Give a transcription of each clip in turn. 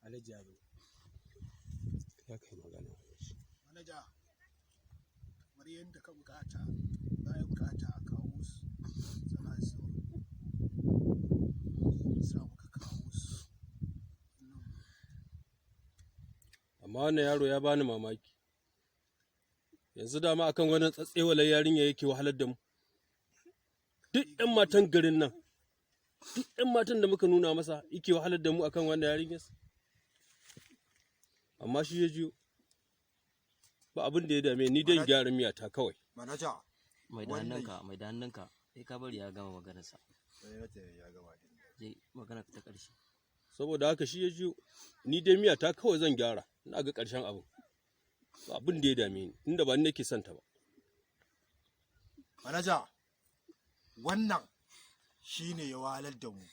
Alhaji Ado ya kai magana manaja kamar yadda ka bukata za a bukata a kawo su sana sa muka kawo su amma wannan yaro ya bani mamaki yanzu dama akan wannan tsatsewalar yarinya yake wahalar da mu duk ƴan matan garin nan duk ƴan matan da muka nuna masa yake wahalar da mu akan wannan yarinyar amma shi ya jiyo ba abin da ya dame ni dai gyara miyata kawai manaja mai da hannunka sai ka bari ya gama maganarsa je magana ta ƙarshe saboda haka shi ya jiyo ni dai miyata kawai zan gyara ina ga ƙarshen abu ba abin da ya dame ni inda ba ni nake son ta ba manaja wannan shine ya wahalar da mu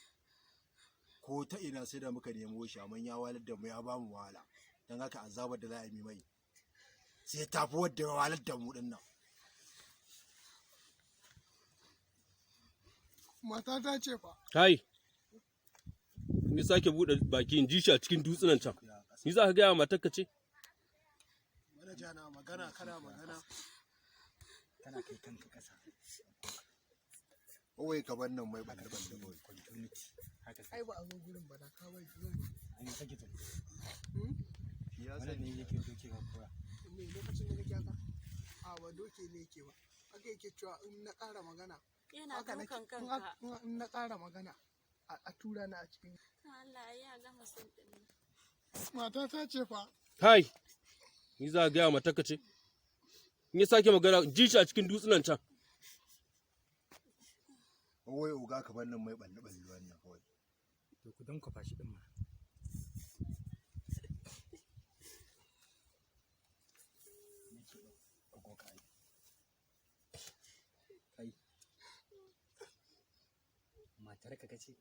ko ta ina sai da muka nemo shi amma ya wahalar da mu ya ba mu wahala don haka azabar da za a yi mai sai tafi wadda ya wahalar da mu din nan mata ta ce fa kai ni sake bude baki in ji shi a cikin dutsunan can ni za ka gaya matar ka ce manaja na magana kana magana kana kai kanka kasa kawai ka bar nan mai balle continuity haka ai ba a zo gurin ba da ka bai an yi sake tafi wannan ne yake doke ga koya me lokacin da nake haka a ba doke ne yake ba haka yake cewa in na ƙara magana yana dukan kanka in na ƙara magana a tura na a cikin Allah ya gama sun din mata ta ce fa kai ni za ka gaya matar ka ce in ya sake magana ji shi a cikin dutsunan can wai uga ka bar nan mai balle wannan kawai to ku don ku fashi din ma kai matar ka kace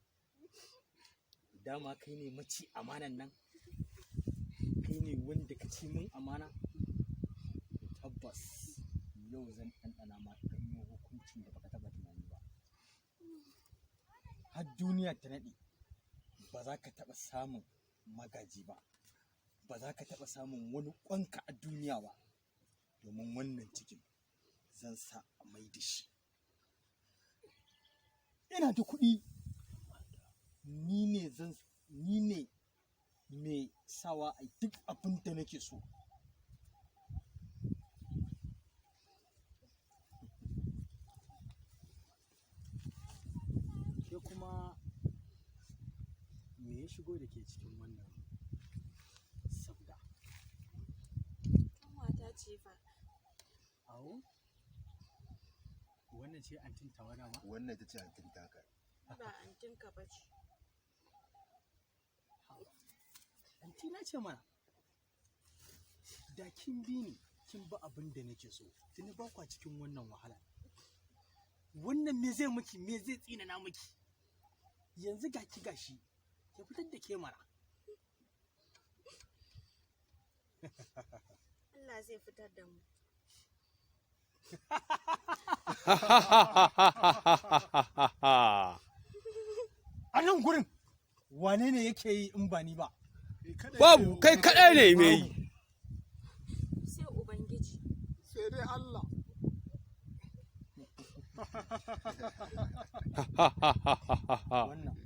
dama kai ne maci amanan nan kai ne wanda ka ci min amana tabbas yau zan ɗanɗana ma ɗanyen hukuncin da baka taɓa tunani ba har duniya ta naɗe ba za ka taɓa samun magaji ba ba za ka taɓa samun wani ƙwanka a duniya ba domin wannan cikin zan sa a mai da shi ina da kuɗi ni ne mai sawa a duk abin da nake so ke kuma me ya shigo da ke cikin wannan sabda mata ce fa awo wannan ce antin tawada ma wannan ita ce antin taka ba antinka ba ce antina ce mana da kin bi ni kin ba abin da nake so tuni ba kwa cikin wannan wahala wannan me zai miki me zai tsinana miki yanzu ga ki gashi ya fitar da ke mana Allah zai fitar da mu a nan gurin wane ne yake yi in ba ni ba babu kai kaɗai ne mai yi sai ubangiji sai dai Allah wannan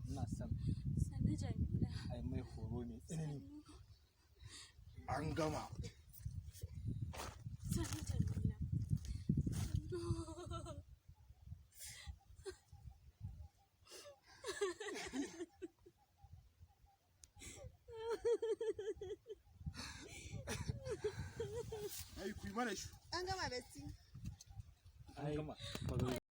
ina son sannu Jamila ai mai horo mai tsanani an gama sannu Jamila ai ku yi mana shi An gama besti. an gama Wai